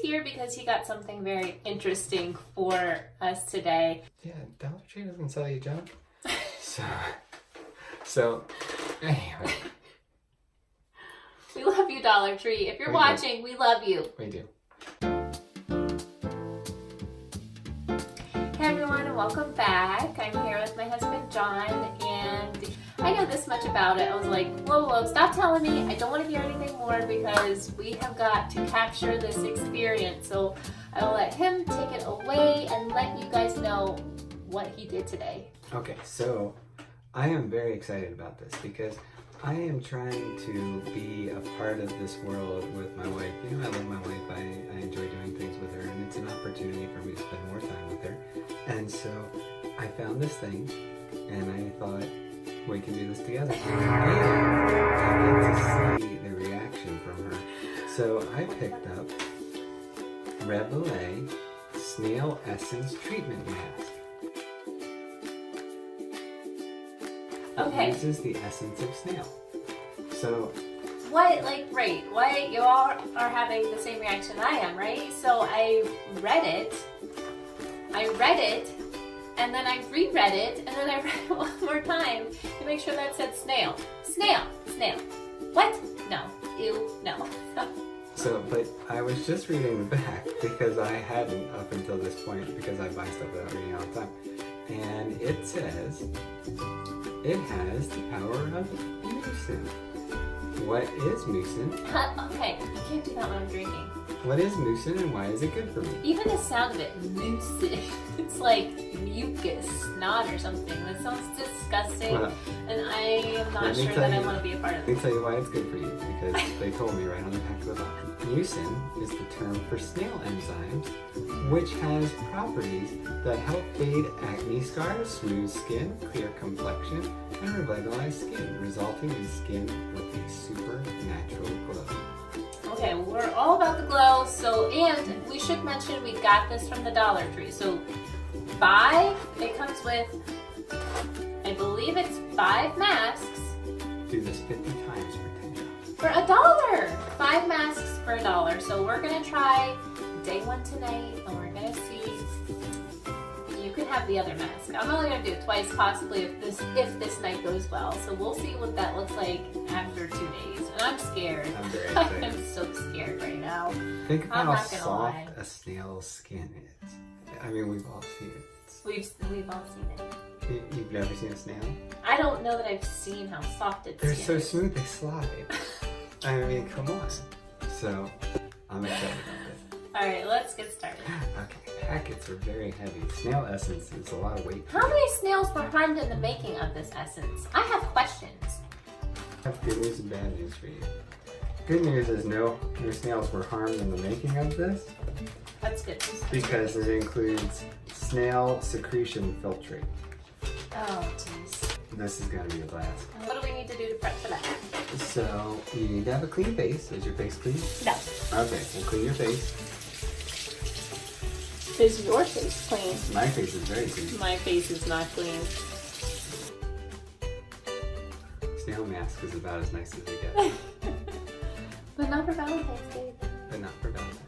here because he got something very interesting for us today. Yeah, Dollar Tree doesn't sell you junk. So anyway. We love you, Dollar Tree. If you're watching, we love you. We do. Hey everyone, and welcome back. I'm here with my husband, John, and I know this much about it. I was like, whoa, stop telling me. I don't want to hear anything more because we have got to capture this experience. So I will let him take it away and let you guys know what he did today. Okay, so I am very excited about this because I am trying to be a part of this world with my wife. You know, I love my wife. I enjoy doing things with her, and it's an opportunity for me to spend more time with her. And so I found this thing, and I thought, we can do this together. And I get to see the reaction from her. So I picked up Reveille Snail Essence Treatment Mask. Okay. It uses the essence of snail. So what, right, why you all are having the same reaction I am, right? So I read it, and then I reread it, and then I read it one more time to make sure that said snail. Snail. What? No. Ew, no. But I was just reading the back because I hadn't up until this point because I buy stuff without reading all the time. And it says it has the power of mucin. What is mucin? Okay, you can't do that when I'm drinking. What is mucin and why is it good for me? Even the sound of it, mucin, it's like mucus, snot or something. That sounds disgusting, and I am not sure that I want to be a part of it. Let me tell you why it's good for you, because they told me right on the back of the box. Mucin is the term for snail enzymes, which has properties that help fade acne scars, smooth skin, clear complexion, and revitalize skin, resulting in skin with a supernatural glow. Okay, we're all about the glow, and we should mention we got this from the Dollar Tree. So it comes with, I believe it's 5 masks. Do this 50 times for $10. For $1! 5 masks for $1. So we're gonna try day 1 tonight, and we're gonna see. You could have the other mask. I'm only gonna do it twice, possibly if this night goes well. So we'll see what that looks like after 2 days. And I'm scared. I'm very excited. I'm so scared right now. Think about how soft lie. a snail's skin is. I mean, we've all seen it. We've all seen it. You've never seen a snail? I don't know that I've seen how soft it's. They're so smooth they slide. I mean, come on. So, I'm excited about this. Alright, let's get started. Okay, packets are very heavy. Snail essence is a lot of weight. How many snails were harmed in the making of this essence? I have questions. I have good news and bad news for you. Good news is no snails were harmed in the making of this. That's good. Because it includes snail secretion filtrate. Oh, jeez. This is going to be a blast. And what do we need to do to prep for that? So, you need to have a clean face. Is your face clean? No. Okay, we'll clean your face. Is your face clean? My face is very clean. My face is not clean. Snail mask is about as nice as we get. But not for Valentine's Day. But not for Valentine's.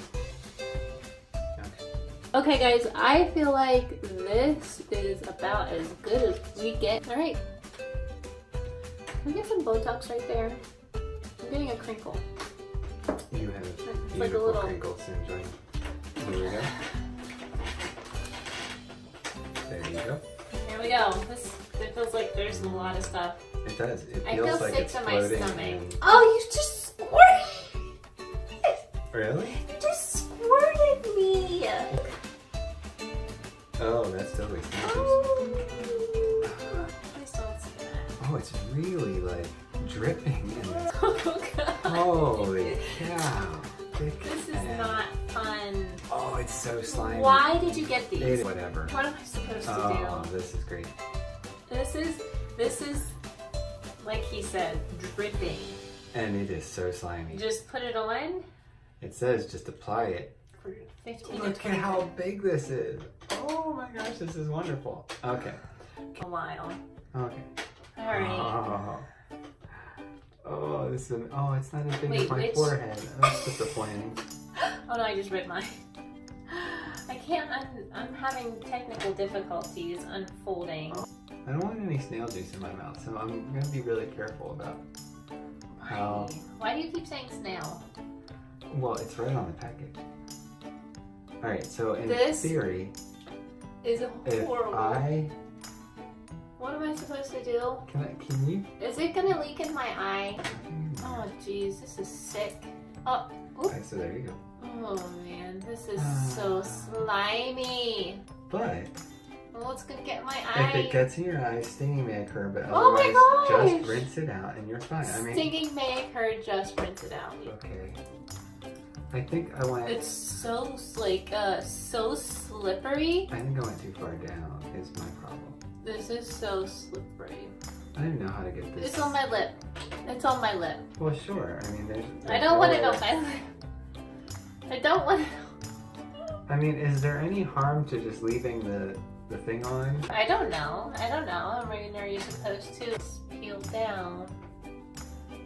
Okay guys, I feel like this is about as good as we get. Alright. Can we get some Botox right there? I'm getting a crinkle. You have like a little crinkle syndrome. Here we go. There you go. Here we go. It feels like there's a lot of stuff. It does. It I feels feel like sick it's to my floating stomach. and... Oh, you just squirted! Really? You just squirted me! Oh, that's totally snatches. Oh. Please don't see that. Oh, it's really like dripping in this. Oh god. Holy cow. This is not fun. Oh, it's so slimy. Why did you get these? Whatever. What am I supposed to Oh, do? this is great. This is, like he said, dripping. And it is so slimy. Just put it on. It says just apply it. For 15 Look to 20 at how minutes. big this is. Oh my gosh, this is wonderful. Okay. A while. Okay. Alright. Oh, this is oh, it's not as big as Wait, my which- forehead. That's disappointing. Oh no, I just ripped mine. I can't, I'm having technical difficulties unfolding. I don't want any snail juice in my mouth, so I'm going to be really careful about how... Why do you keep saying snail? Well, it's right on the package. Alright, so in theory... is horrible. If What am I supposed to do? Can you... Is it gonna leak in my eye? Oh jeez, this is sick. Oh, okay, so there you go. Oh man, this is so slimy. But... Oh, it's gonna get in my eye. If it gets in your eye, stinging may occur, but Oh my otherwise, gosh! just rinse it out and you're fine. I mean... Stinging may occur, just rinse it out. Okay. I think I went... It's so, like, so slippery. I think I went too far down, is my problem. This is so slippery. I don't even know how to get this... It's on my lip. It's on my lip. Well, sure. I mean, there's I don't want it on my lip. I don't want it. I mean, is there any harm to just leaving the thing on? I don't know. I mean, are you supposed to peel down?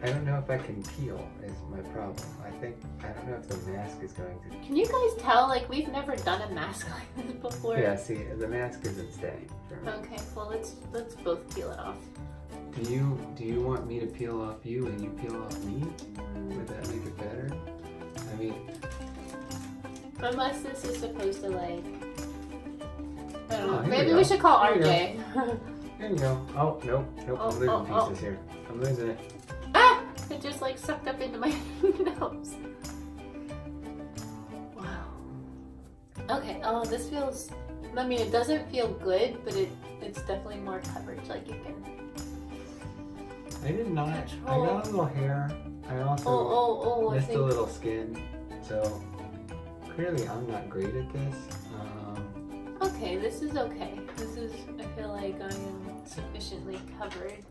I don't know if I can peel, is my problem. I don't know if the mask is going to... Can you guys tell, like, we've never done a mask like this before? Yeah, see, the mask isn't staying for me. Okay, well, let's both peel it off. Do you want me to peel off you and you peel off me? Would that make it better? I mean... Unless this is supposed to, like... I don't know. Oh, Maybe we should call RJ. Here you go. Oh, nope. I'm losing pieces here. I'm losing it. Ah! It just, like, sucked up into my nose. Wow. Okay, oh, this feels... I mean, it doesn't feel good, but it's definitely more coverage. Like, you can... I did not. Control. I got a little hair. I also missed a little skin. So, clearly I'm not great at this. Okay, this is okay. This is, I feel like I am sufficiently covered.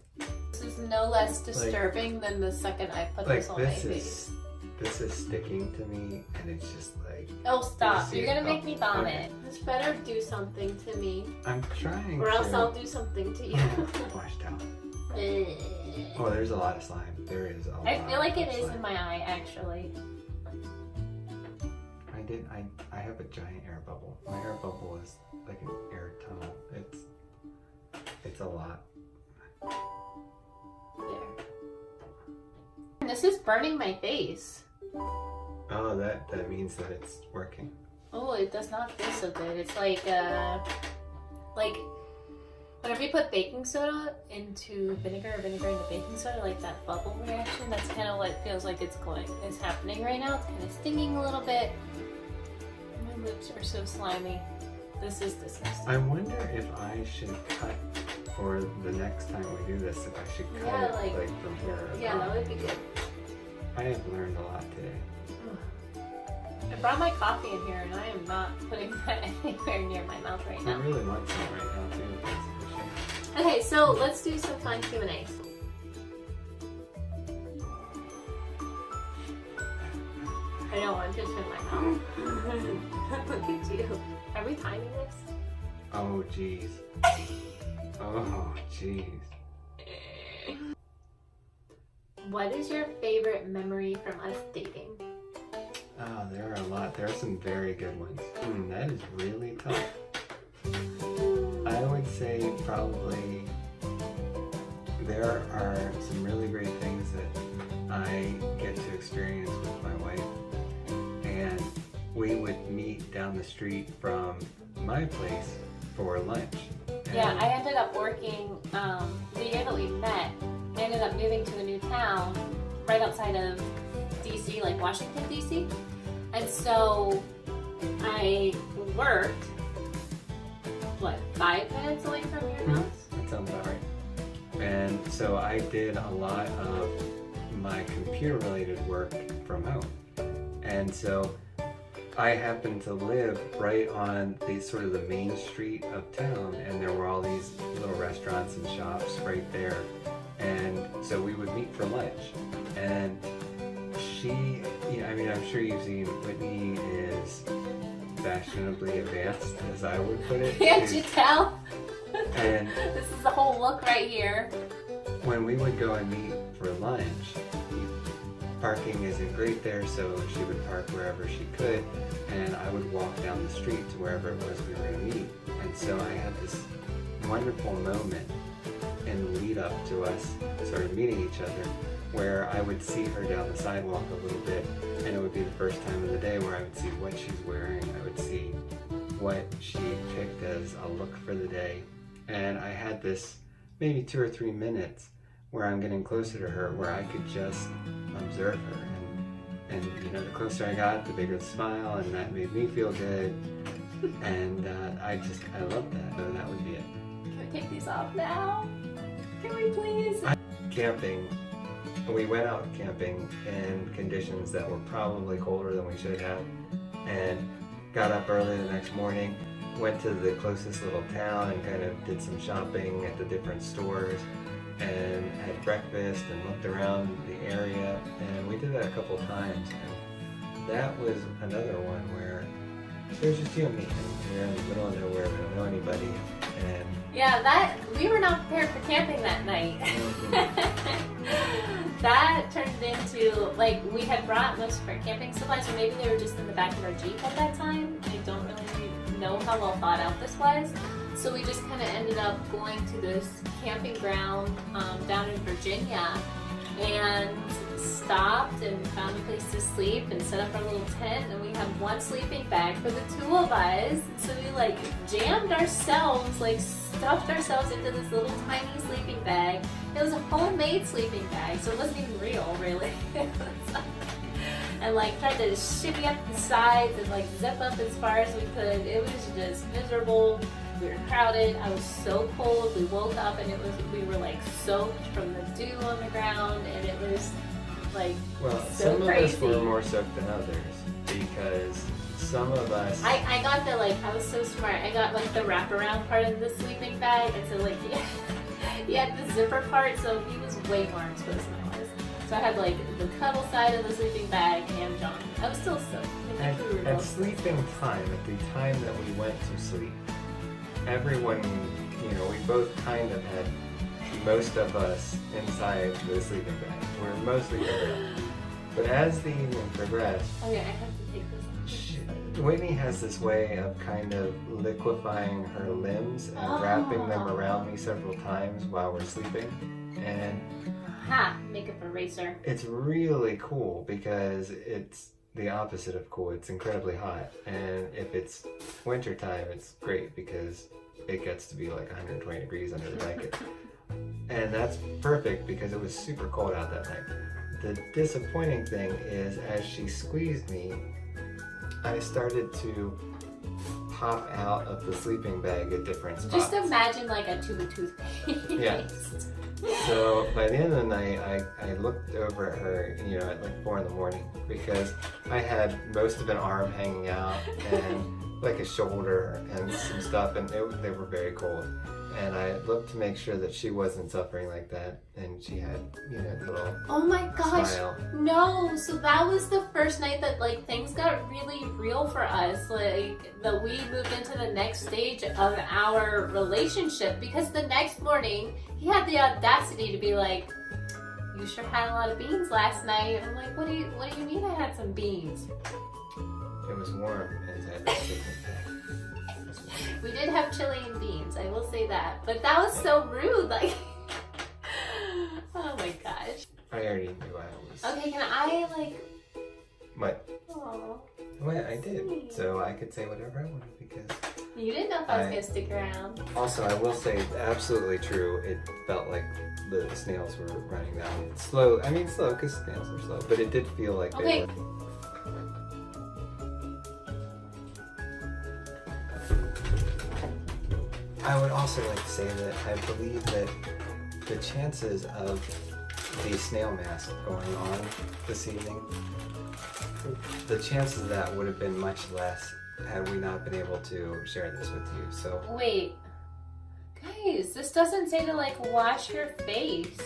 This is no less disturbing than the second I put this on my face. This is sticking to me, and it's just like... Oh, stop. You're gonna make me vomit. This better do something to me. I'm trying Or else I'll do something to you. Wash towel. Oh, there's a lot of slime. There is a lot. I feel like it is slime. in my eye, actually. I have a giant air bubble. My air bubble is like an air tunnel. It's a lot. There. This is burning my face. Oh, that means that it's working. Oh, it does not feel so good. It's like whenever you put baking soda into vinegar or vinegar into baking soda, like that bubble reaction, that's kind of what it feels like it's happening right now. It's kind of stinging a little bit. My lips are so slimy. This is disgusting. I wonder if I should cut for the next time we do this, if I should cut it like from here. Yeah, that would be good. I have learned a lot today. I brought my coffee in here and I am not putting that anywhere near my mouth right I now. really want some right now too. That's a shame. Okay, so let's do some fun Q&As. I know, I'm just in my mouth. Look at you. Are we timing this? Oh, jeez. Oh, jeez. What is your favorite memory from us dating? Oh, there are a lot. There are some very good ones. That is really tough. I would say probably there are some really great things that I get to experience with my wife. And we would meet down the street from my place for lunch. Yeah, I ended up working, the year that we met, I ended up moving to a new town right outside of DC, like Washington, DC. And so I worked, 5 minutes away from your house? That sounds about right. And so I did a lot of my computer-related work from home. And so I happened to live right on the sort of the main street of town, and there were all these little restaurants and shops right there. And so we would meet for lunch. And she, I mean, I'm sure you've seen Whitney is fashionably advanced, as I would put it. Can't you tell? And this is the whole look right here. when we would go and meet for lunch, parking isn't great there, so she would park wherever she could, and I would walk down the street to wherever it was we were going to meet. And so I had this wonderful moment in the lead up to us sort of meeting each other, where I would see her down the sidewalk a little bit, and it would be the first time of the day where I would see what she's wearing, I would see what she picked as a look for the day. And I had this maybe 2 or 3 minutes where I'm getting closer to her, where I could just observe her. And you know, the closer I got, the bigger the smile, and that made me feel good. And I loved that. So that would be it. Can we take these off now? Can we please? Camping. We went out camping in conditions that were probably colder than we should have, and got up early the next morning, went to the closest little town and kind of did some shopping at the different stores, and had breakfast and looked around the area, and we did that a couple times. And that was another one where there's just you and me, and we're in the middle of nowhere, we don't know anybody, and yeah, we were not prepared for camping that night. That turned into, like, we had brought most of our camping supplies, or maybe they were just in the back of our Jeep at that time. I don't really know how well thought out this was. So we just kind of ended up going to this camping ground down in Virginia, and stopped and found a place to sleep and set up our little tent, and we had one sleeping bag for the 2 of us. So we like jammed ourselves, like stuffed ourselves into this little tiny sleeping bag. It was a homemade sleeping bag, so it wasn't even real, really. And like tried to shimmy up the sides and like zip up as far as we could. It was just miserable. We were crowded. I was so cold. We woke up and we were like soaked from the dew on the ground, and it was like so some crazy. of us were more soaked than others, because some of us. I got the I was so smart. I got like the wraparound part of the sleeping bag, and so like he had the zipper part, so he was way more exposed than I was. So I had like the cuddle side of the sleeping bag and John. I was still soaked. At sleeping time, at the time that we went to sleep, everyone, you know, we both kind of had most of us inside the sleeping bag. We were mostly covered up. But as the evening progressed, okay, I have to take this off. Whitney has this way of kind of liquefying her limbs and wrapping them around me several times while we're sleeping. And makeup eraser. it's really cool because it's the opposite of cool. It's incredibly hot. And if it's winter time, it's great because it gets to be like 120 degrees under the blanket. And that's perfect because it was super cold out that night. The disappointing thing is, as she squeezed me, I started to pop out of the sleeping bag at different spots. Just imagine like a tube of toothpaste. Yeah. So by the end of the night, I looked over at her, you know, at like 4 in the morning, because I had most of an arm hanging out and like a shoulder and some stuff, and they were very cold. And I looked to make sure that she wasn't suffering like that, and she had, you know, a little Oh my gosh, smile. no, so that was the first night that like things got really real for us, like that we moved into the next stage of our relationship, because the next morning he had the audacity to be like, you sure had a lot of beans last night. I'm like, what do you mean I had some beans? It was warm inside the sleeping bag. We did have chili and beans, I will say that, but that was so rude, like, oh my gosh. I already knew I was. Okay, can I like, What? oh, Well, I did. So I could say whatever I wanted because. you didn't know if I was gonna stick around. Also, I will say, absolutely true. It felt like the snails were running down slow. I mean, slow because snails are slow, but it did feel like they Okay. were. I would also like to say that I believe that the chances of the snail mask going on this evening, the chances of that would have been much less had we not been able to share this with you. So Wait, guys, this doesn't say to like wash your face.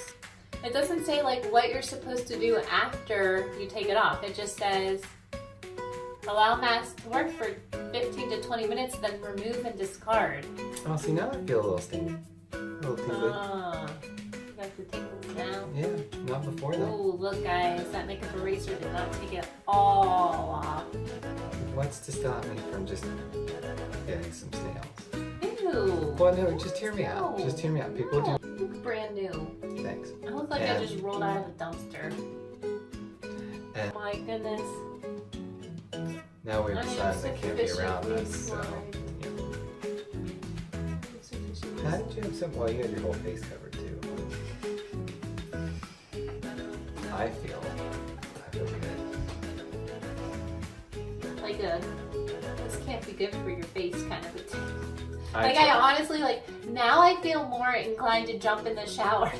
It doesn't say like what you're supposed to do after you take it off. It just says allow mask to work for 15 to 20 minutes, then remove and discard. oh, see, now I feel a little stingy, a little tingly. You have to take this now. Yeah, no, not before them. Ooh, look guys, that makeup eraser did not take it all off. What's to stop me from just getting some snails? Ew. Well, no, just hear me out. No. Just hear me out. People do. You look brand new. Thanks. I look like I just rolled out of a dumpster. And My goodness. now we've I am decided they can't be around sufficiently us, so. blind. Yeah. How did you have some? Well, you had your whole face covered too. I feel good. Like this can't be good for your face kind of a thing. I Like I honestly now I feel more inclined to jump in the shower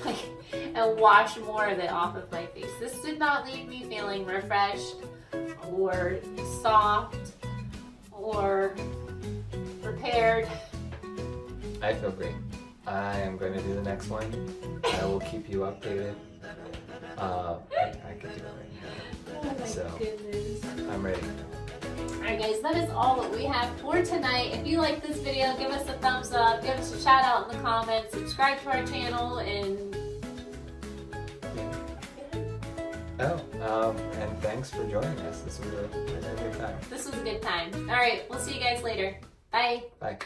and wash more of it off of my face. This did not leave me feeling refreshed or soft or prepared. I feel great. I am going to do the next one. I will keep you updated. I could do it right now. Oh my So, goodness. I'm ready. Alright guys, that is all that we have for tonight. If you like this video, give us a thumbs up, give us a shout out in the comments, subscribe to our channel, and And thanks for joining us. This was a good time. this was a good time. Alright, we'll see you guys later. Bye. Bye.